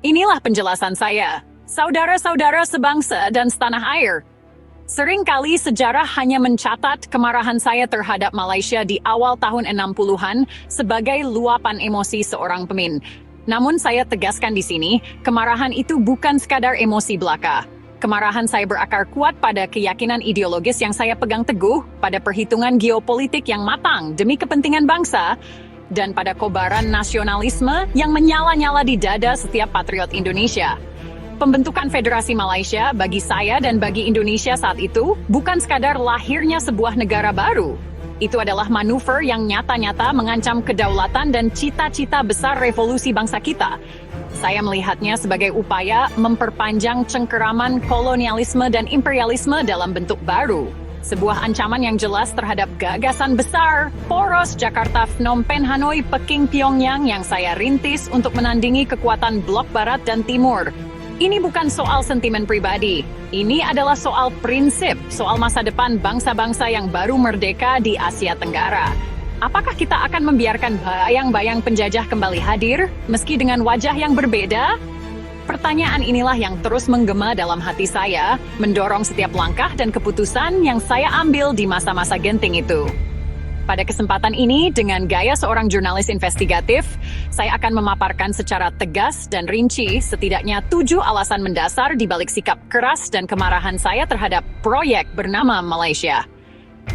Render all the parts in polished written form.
Inilah penjelasan saya, saudara-saudara sebangsa dan setanah air. Seringkali sejarah hanya mencatat kemarahan saya terhadap Malaysia di awal tahun 60-an sebagai luapan emosi seorang pemimpin. Namun saya tegaskan di sini, kemarahan itu bukan sekadar emosi belaka. Kemarahan saya berakar kuat pada keyakinan ideologis yang saya pegang teguh, pada perhitungan geopolitik yang matang demi kepentingan bangsa, dan pada kobaran nasionalisme yang menyala-nyala di dada setiap patriot Indonesia. Pembentukan Federasi Malaysia bagi saya dan bagi Indonesia saat itu bukan sekadar lahirnya sebuah negara baru. Itu adalah manuver yang nyata-nyata mengancam kedaulatan dan cita-cita besar revolusi bangsa kita. Saya melihatnya sebagai upaya memperpanjang cengkeraman kolonialisme dan imperialisme dalam bentuk baru. Sebuah ancaman yang jelas terhadap gagasan besar, poros Jakarta, Phnom Penh, Hanoi, Peking, Pyongyang yang saya rintis untuk menandingi kekuatan blok barat dan timur. Ini bukan soal sentimen pribadi. Ini adalah soal prinsip, soal masa depan bangsa-bangsa yang baru merdeka di Asia Tenggara. Apakah kita akan membiarkan bayang-bayang penjajah kembali hadir, meski dengan wajah yang berbeda? Pertanyaan inilah yang terus menggema dalam hati saya, mendorong setiap langkah dan keputusan yang saya ambil di masa-masa genting itu. Pada kesempatan ini, dengan gaya seorang jurnalis investigatif, saya akan memaparkan secara tegas dan rinci setidaknya 7 alasan mendasar di balik sikap keras dan kemarahan saya terhadap proyek bernama Malaysia.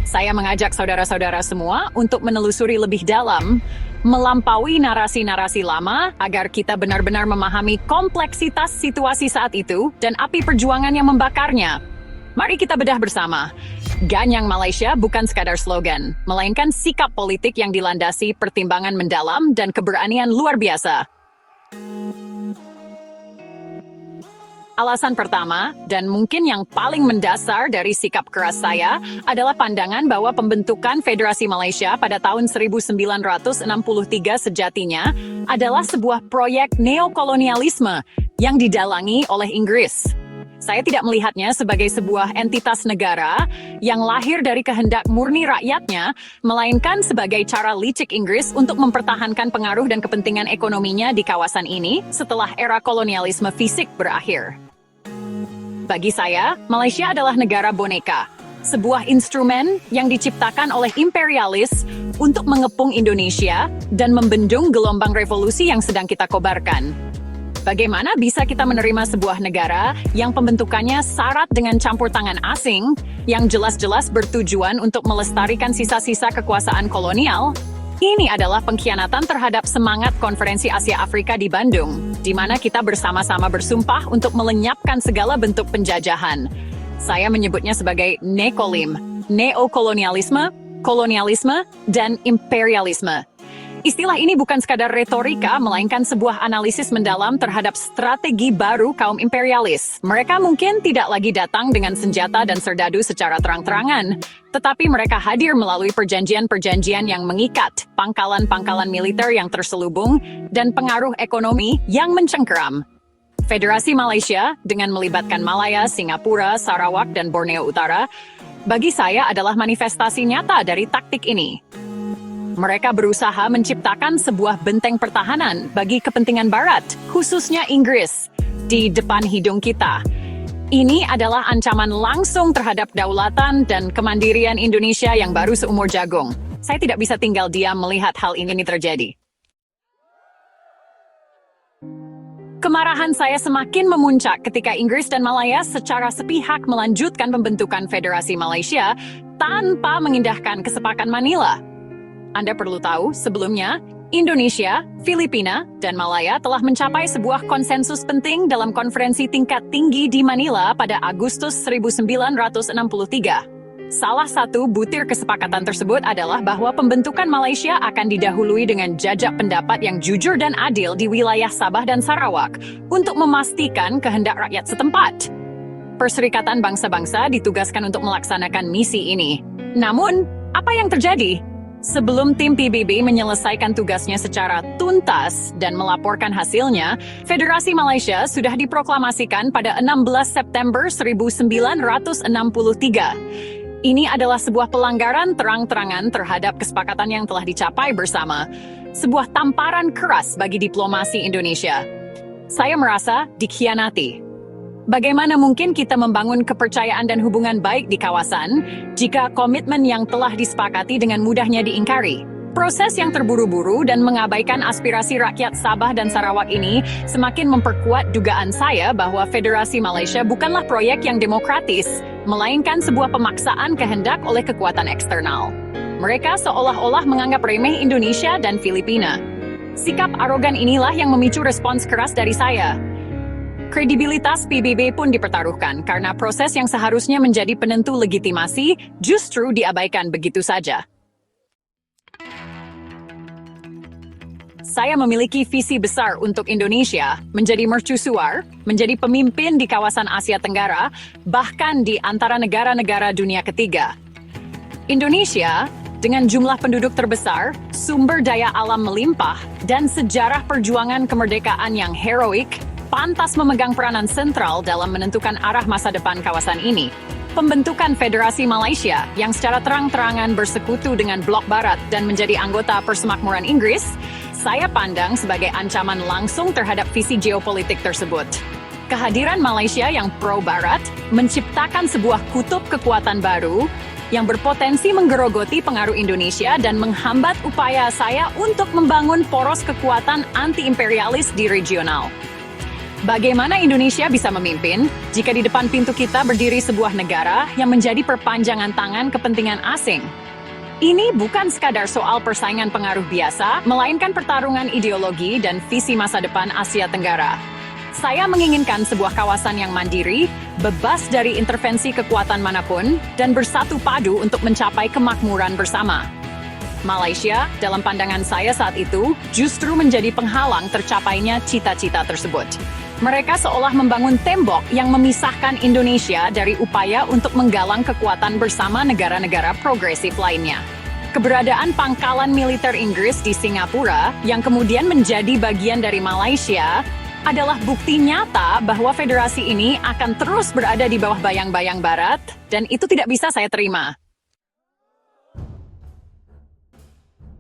Saya mengajak saudara-saudara semua untuk menelusuri lebih dalam, melampaui narasi-narasi lama agar kita benar-benar memahami kompleksitas situasi saat itu dan api perjuangan yang membakarnya. Mari kita bedah bersama. Ganyang Malaysia bukan sekadar slogan, melainkan sikap politik yang dilandasi pertimbangan mendalam dan keberanian luar biasa. Alasan pertama, dan mungkin yang paling mendasar dari sikap keras saya, adalah pandangan bahwa pembentukan Federasi Malaysia pada tahun 1963 sejatinya adalah sebuah proyek neokolonialisme yang didalangi oleh Inggris. Saya tidak melihatnya sebagai sebuah entitas negara yang lahir dari kehendak murni rakyatnya, melainkan sebagai cara licik Inggris untuk mempertahankan pengaruh dan kepentingan ekonominya di kawasan ini setelah era kolonialisme fisik berakhir. Bagi saya, Malaysia adalah negara boneka, sebuah instrumen yang diciptakan oleh imperialis untuk mengepung Indonesia dan membendung gelombang revolusi yang sedang kita kobarkan. Bagaimana bisa kita menerima sebuah negara yang pembentukannya syarat dengan campur tangan asing, yang jelas-jelas bertujuan untuk melestarikan sisa-sisa kekuasaan kolonial? Ini adalah pengkhianatan terhadap semangat Konferensi Asia Afrika di Bandung, di mana kita bersama-sama bersumpah untuk melenyapkan segala bentuk penjajahan. Saya menyebutnya sebagai nekolim, neokolonialisme, kolonialisme, dan imperialisme. Istilah ini bukan sekadar retorika, melainkan sebuah analisis mendalam terhadap strategi baru kaum imperialis. Mereka mungkin tidak lagi datang dengan senjata dan serdadu secara terang-terangan, tetapi mereka hadir melalui perjanjian-perjanjian yang mengikat, pangkalan-pangkalan militer yang terselubung, dan pengaruh ekonomi yang mencengkeram. Federasi Malaysia, dengan melibatkan Malaya, Singapura, Sarawak, dan Borneo Utara, bagi saya adalah manifestasi nyata dari taktik ini. Mereka berusaha menciptakan sebuah benteng pertahanan bagi kepentingan Barat, khususnya Inggris, di depan hidung kita. Ini adalah ancaman langsung terhadap kedaulatan dan kemandirian Indonesia yang baru seumur jagung. Saya tidak bisa tinggal diam melihat hal ini terjadi. Kemarahan saya semakin memuncak ketika Inggris dan Malaya secara sepihak melanjutkan pembentukan Federasi Malaysia tanpa mengindahkan kesepakatan Manila. Anda perlu tahu, sebelumnya, Indonesia, Filipina, dan Malaya telah mencapai sebuah konsensus penting dalam konferensi tingkat tinggi di Manila pada Agustus 1963. Salah satu butir kesepakatan tersebut adalah bahwa pembentukan Malaysia akan didahului dengan jajak pendapat yang jujur dan adil di wilayah Sabah dan Sarawak untuk memastikan kehendak rakyat setempat. Perserikatan Bangsa-Bangsa ditugaskan untuk melaksanakan misi ini. Namun, apa yang terjadi? Sebelum tim PBB menyelesaikan tugasnya secara tuntas dan melaporkan hasilnya, Federasi Malaysia sudah diproklamasikan pada 16 September 1963. Ini adalah sebuah pelanggaran terang-terangan terhadap kesepakatan yang telah dicapai bersama, sebuah tamparan keras bagi diplomasi Indonesia. Saya merasa dikhianati. Bagaimana mungkin kita membangun kepercayaan dan hubungan baik di kawasan jika komitmen yang telah disepakati dengan mudahnya diingkari? Proses yang terburu-buru dan mengabaikan aspirasi rakyat Sabah dan Sarawak ini semakin memperkuat dugaan saya bahwa Federasi Malaysia bukanlah proyek yang demokratis, melainkan sebuah pemaksaan kehendak oleh kekuatan eksternal. Mereka seolah-olah menganggap remeh Indonesia dan Filipina. Sikap arogan inilah yang memicu respons keras dari saya. Kredibilitas PBB pun dipertaruhkan karena proses yang seharusnya menjadi penentu legitimasi justru diabaikan begitu saja. Saya memiliki visi besar untuk Indonesia menjadi mercusuar, menjadi pemimpin di kawasan Asia Tenggara, bahkan di antara negara-negara dunia ketiga. Indonesia, dengan jumlah penduduk terbesar, sumber daya alam melimpah, dan sejarah perjuangan kemerdekaan yang heroik, pantas memegang peranan sentral dalam menentukan arah masa depan kawasan ini. Pembentukan Federasi Malaysia yang secara terang-terangan bersekutu dengan Blok Barat dan menjadi anggota Persemakmuran Inggris, saya pandang sebagai ancaman langsung terhadap visi geopolitik tersebut. Kehadiran Malaysia yang pro-Barat menciptakan sebuah kutub kekuatan baru yang berpotensi menggerogoti pengaruh Indonesia dan menghambat upaya saya untuk membangun poros kekuatan anti-imperialis di regional. Bagaimana Indonesia bisa memimpin jika di depan pintu kita berdiri sebuah negara yang menjadi perpanjangan tangan kepentingan asing? Ini bukan sekadar soal persaingan pengaruh biasa, melainkan pertarungan ideologi dan visi masa depan Asia Tenggara. Saya menginginkan sebuah kawasan yang mandiri, bebas dari intervensi kekuatan manapun, dan bersatu padu untuk mencapai kemakmuran bersama. Malaysia, dalam pandangan saya saat itu, justru menjadi penghalang tercapainya cita-cita tersebut. Mereka seolah membangun tembok yang memisahkan Indonesia dari upaya untuk menggalang kekuatan bersama negara-negara progresif lainnya. Keberadaan pangkalan militer Inggris di Singapura, yang kemudian menjadi bagian dari Malaysia, adalah bukti nyata bahwa federasi ini akan terus berada di bawah bayang-bayang Barat, dan itu tidak bisa saya terima.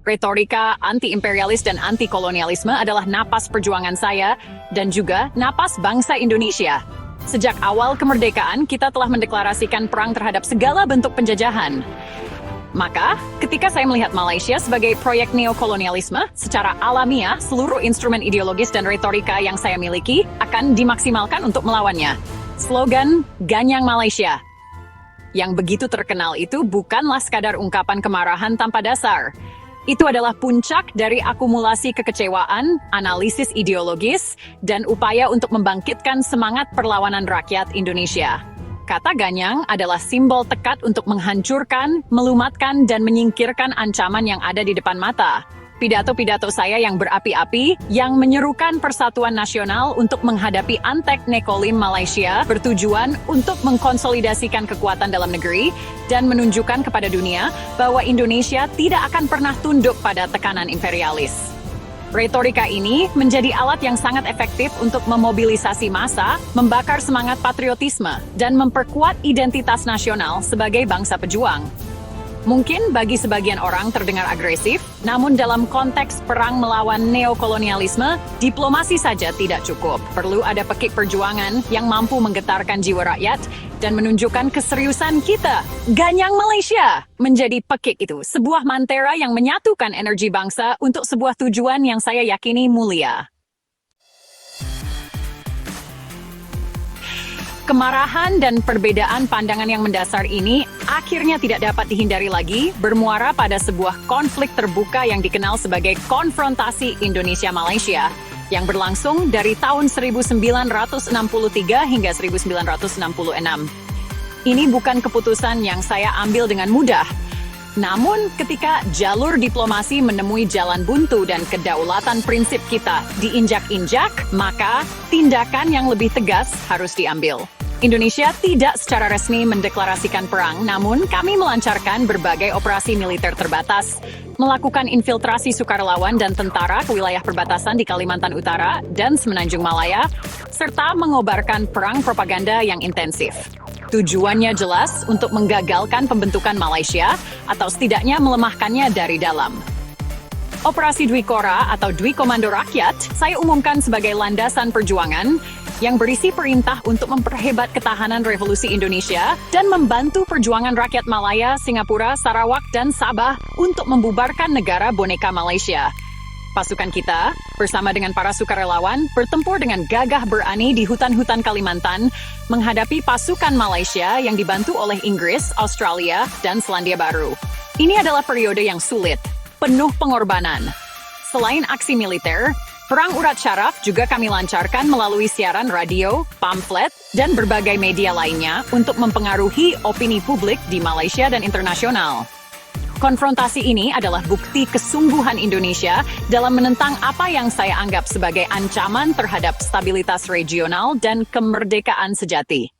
Retorika anti-imperialis dan anti-kolonialisme adalah napas perjuangan saya dan juga napas bangsa Indonesia. Sejak awal kemerdekaan, kita telah mendeklarasikan perang terhadap segala bentuk penjajahan. Maka, ketika saya melihat Malaysia sebagai proyek neokolonialisme, secara alamiah seluruh instrumen ideologis dan retorika yang saya miliki akan dimaksimalkan untuk melawannya. Slogan Ganyang Malaysia yang begitu terkenal itu bukanlah sekadar ungkapan kemarahan tanpa dasar. Itu adalah puncak dari akumulasi kekecewaan, analisis ideologis, dan upaya untuk membangkitkan semangat perlawanan rakyat Indonesia. Kata ganyang adalah simbol tekad untuk menghancurkan, melumatkan, dan menyingkirkan ancaman yang ada di depan mata. Pidato-pidato saya yang berapi-api, yang menyerukan persatuan nasional untuk menghadapi Antek Nekolim Malaysia, bertujuan untuk mengkonsolidasikan kekuatan dalam negeri dan menunjukkan kepada dunia bahwa Indonesia tidak akan pernah tunduk pada tekanan imperialis. Retorika ini menjadi alat yang sangat efektif untuk memobilisasi massa, membakar semangat patriotisme, dan memperkuat identitas nasional sebagai bangsa pejuang. Mungkin bagi sebagian orang terdengar agresif, namun dalam konteks perang melawan neokolonialisme, diplomasi saja tidak cukup. Perlu ada pekik perjuangan yang mampu menggetarkan jiwa rakyat dan menunjukkan keseriusan kita. Ganyang Malaysia menjadi pekik itu, sebuah mantera yang menyatukan energi bangsa untuk sebuah tujuan yang saya yakini mulia. Kemarahan dan perbedaan pandangan yang mendasar ini akhirnya tidak dapat dihindari lagi, bermuara pada sebuah konflik terbuka yang dikenal sebagai konfrontasi Indonesia-Malaysia, yang berlangsung dari tahun 1963 hingga 1966. Ini bukan keputusan yang saya ambil dengan mudah. Namun, ketika jalur diplomasi menemui jalan buntu dan kedaulatan prinsip kita diinjak-injak, maka tindakan yang lebih tegas harus diambil. Indonesia tidak secara resmi mendeklarasikan perang, namun kami melancarkan berbagai operasi militer terbatas, melakukan infiltrasi sukarelawan dan tentara ke wilayah perbatasan di Kalimantan Utara dan Semenanjung Malaya, serta mengobarkan perang propaganda yang intensif. Tujuannya jelas untuk menggagalkan pembentukan Malaysia atau setidaknya melemahkannya dari dalam. Operasi Dwi Kora atau Dwi Komando Rakyat saya umumkan sebagai landasan perjuangan yang berisi perintah untuk memperhebat ketahanan revolusi Indonesia dan membantu perjuangan rakyat Malaya, Singapura, Sarawak, dan Sabah untuk membubarkan negara boneka Malaysia. Pasukan kita, bersama dengan para sukarelawan, bertempur dengan gagah berani di hutan-hutan Kalimantan menghadapi pasukan Malaysia yang dibantu oleh Inggris, Australia, dan Selandia Baru. Ini adalah periode yang sulit, penuh pengorbanan. Selain aksi militer, perang urat syaraf juga kami lancarkan melalui siaran radio, pamflet, dan berbagai media lainnya untuk mempengaruhi opini publik di Malaysia dan internasional. Konfrontasi ini adalah bukti kesungguhan Indonesia dalam menentang apa yang saya anggap sebagai ancaman terhadap stabilitas regional dan kemerdekaan sejati.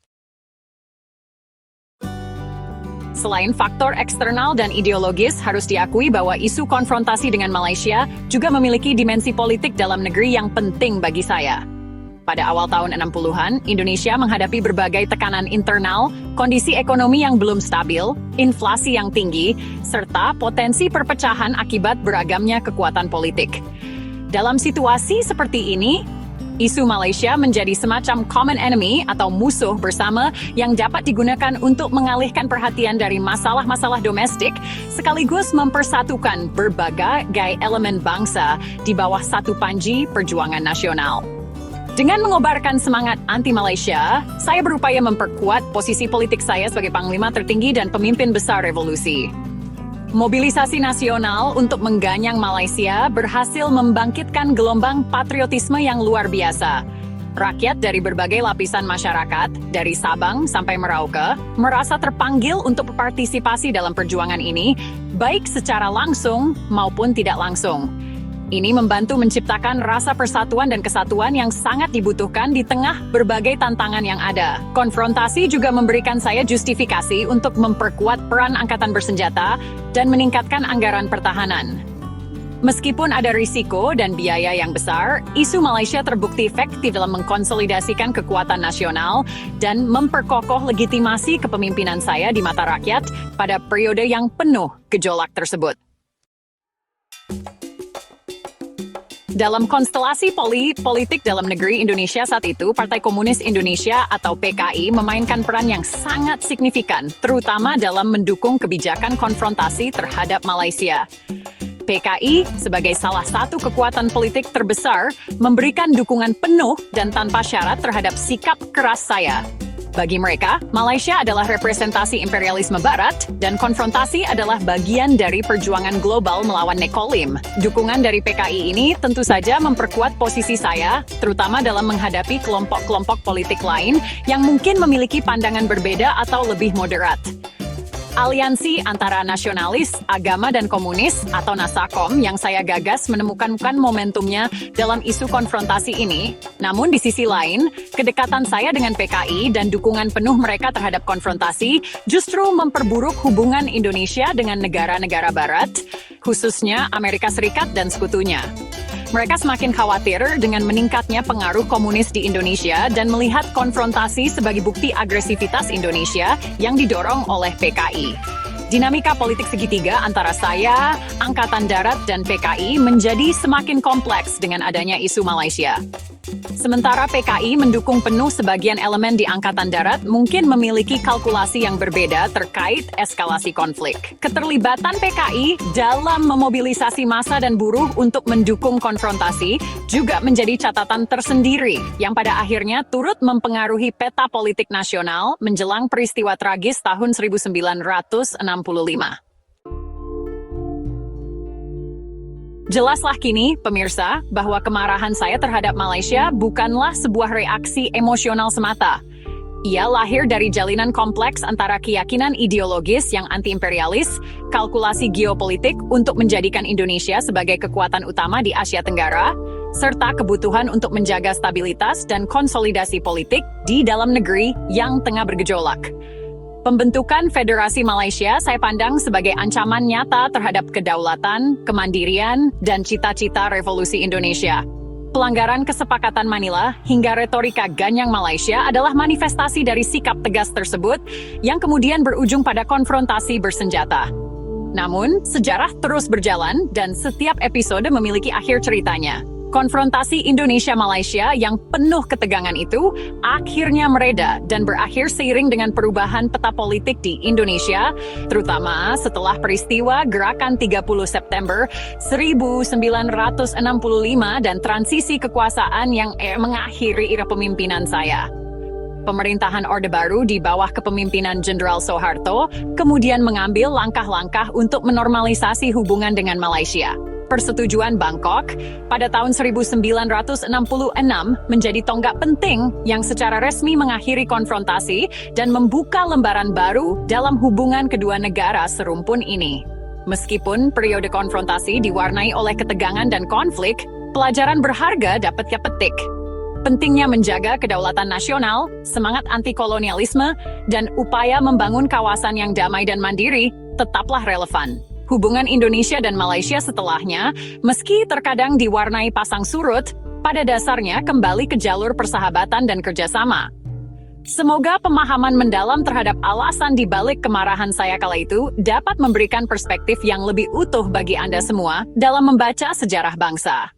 Selain faktor eksternal dan ideologis, harus diakui bahwa isu konfrontasi dengan Malaysia juga memiliki dimensi politik dalam negeri yang penting bagi saya. Pada awal tahun 60-an, Indonesia menghadapi berbagai tekanan internal, kondisi ekonomi yang belum stabil, inflasi yang tinggi, serta potensi perpecahan akibat beragamnya kekuatan politik. Dalam situasi seperti ini, isu Malaysia menjadi semacam common enemy atau musuh bersama yang dapat digunakan untuk mengalihkan perhatian dari masalah-masalah domestik sekaligus mempersatukan berbagai elemen bangsa di bawah satu panji perjuangan nasional. Dengan mengobarkan semangat anti-Malaysia, saya berupaya memperkuat posisi politik saya sebagai panglima tertinggi dan pemimpin besar revolusi. Mobilisasi nasional untuk mengganyang Malaysia berhasil membangkitkan gelombang patriotisme yang luar biasa. Rakyat dari berbagai lapisan masyarakat, dari Sabang sampai Merauke, merasa terpanggil untuk berpartisipasi dalam perjuangan ini, baik secara langsung maupun tidak langsung. Ini membantu menciptakan rasa persatuan dan kesatuan yang sangat dibutuhkan di tengah berbagai tantangan yang ada. Konfrontasi juga memberikan saya justifikasi untuk memperkuat peran angkatan bersenjata dan meningkatkan anggaran pertahanan. Meskipun ada risiko dan biaya yang besar, isu Malaysia terbukti efektif dalam mengkonsolidasikan kekuatan nasional dan memperkokoh legitimasi kepemimpinan saya di mata rakyat pada periode yang penuh gejolak tersebut. Dalam konstelasi politik dalam negeri Indonesia saat itu, Partai Komunis Indonesia atau PKI memainkan peran yang sangat signifikan, terutama dalam mendukung kebijakan konfrontasi terhadap Malaysia. PKI, sebagai salah satu kekuatan politik terbesar, memberikan dukungan penuh dan tanpa syarat terhadap sikap keras saya. Bagi mereka, Malaysia adalah representasi imperialisme barat dan konfrontasi adalah bagian dari perjuangan global melawan Nekolim. Dukungan dari PKI ini tentu saja memperkuat posisi saya, terutama dalam menghadapi kelompok-kelompok politik lain yang mungkin memiliki pandangan berbeda atau lebih moderat. Aliansi antara nasionalis, agama, dan komunis atau NASAKOM yang saya gagas menemukan momentumnya dalam isu konfrontasi ini. Namun di sisi lain, kedekatan saya dengan PKI dan dukungan penuh mereka terhadap konfrontasi justru memperburuk hubungan Indonesia dengan negara-negara barat, khususnya Amerika Serikat dan sekutunya. Mereka semakin khawatir dengan meningkatnya pengaruh komunis di Indonesia dan melihat konfrontasi sebagai bukti agresivitas Indonesia yang didorong oleh PKI. Dinamika politik segitiga antara saya, Angkatan Darat, dan PKI menjadi semakin kompleks dengan adanya isu Malaysia. Sementara PKI mendukung penuh sebagian elemen di Angkatan Darat mungkin memiliki kalkulasi yang berbeda terkait eskalasi konflik. Keterlibatan PKI dalam memobilisasi massa dan buruh untuk mendukung konfrontasi juga menjadi catatan tersendiri yang pada akhirnya turut mempengaruhi peta politik nasional menjelang peristiwa tragis tahun 1965. Jelaslah kini, pemirsa, bahwa kemarahan saya terhadap Malaysia bukanlah sebuah reaksi emosional semata. Ia lahir dari jalinan kompleks antara keyakinan ideologis yang anti-imperialis, kalkulasi geopolitik untuk menjadikan Indonesia sebagai kekuatan utama di Asia Tenggara, serta kebutuhan untuk menjaga stabilitas dan konsolidasi politik di dalam negeri yang tengah bergejolak. Pembentukan Federasi Malaysia saya pandang sebagai ancaman nyata terhadap kedaulatan, kemandirian, dan cita-cita revolusi Indonesia. Pelanggaran kesepakatan Manila hingga retorika ganyang Malaysia adalah manifestasi dari sikap tegas tersebut yang kemudian berujung pada konfrontasi bersenjata. Namun, sejarah terus berjalan dan setiap episode memiliki akhir ceritanya. Konfrontasi Indonesia-Malaysia yang penuh ketegangan itu akhirnya mereda dan berakhir seiring dengan perubahan peta politik di Indonesia, terutama setelah peristiwa Gerakan 30 September 1965 dan transisi kekuasaan yang mengakhiri era pemimpinan saya. Pemerintahan Orde Baru di bawah kepemimpinan Jenderal Soeharto kemudian mengambil langkah-langkah untuk menormalisasi hubungan dengan Malaysia. Persetujuan Bangkok pada tahun 1966 menjadi tonggak penting yang secara resmi mengakhiri konfrontasi dan membuka lembaran baru dalam hubungan kedua negara serumpun ini. Meskipun periode konfrontasi diwarnai oleh ketegangan dan konflik, pelajaran berharga dapat kita petik. Pentingnya menjaga kedaulatan nasional, semangat anti-kolonialisme, dan upaya membangun kawasan yang damai dan mandiri tetaplah relevan. Hubungan Indonesia dan Malaysia setelahnya, meski terkadang diwarnai pasang surut, pada dasarnya kembali ke jalur persahabatan dan kerjasama. Semoga pemahaman mendalam terhadap alasan di balik kemarahan saya kala itu dapat memberikan perspektif yang lebih utuh bagi Anda semua dalam membaca sejarah bangsa.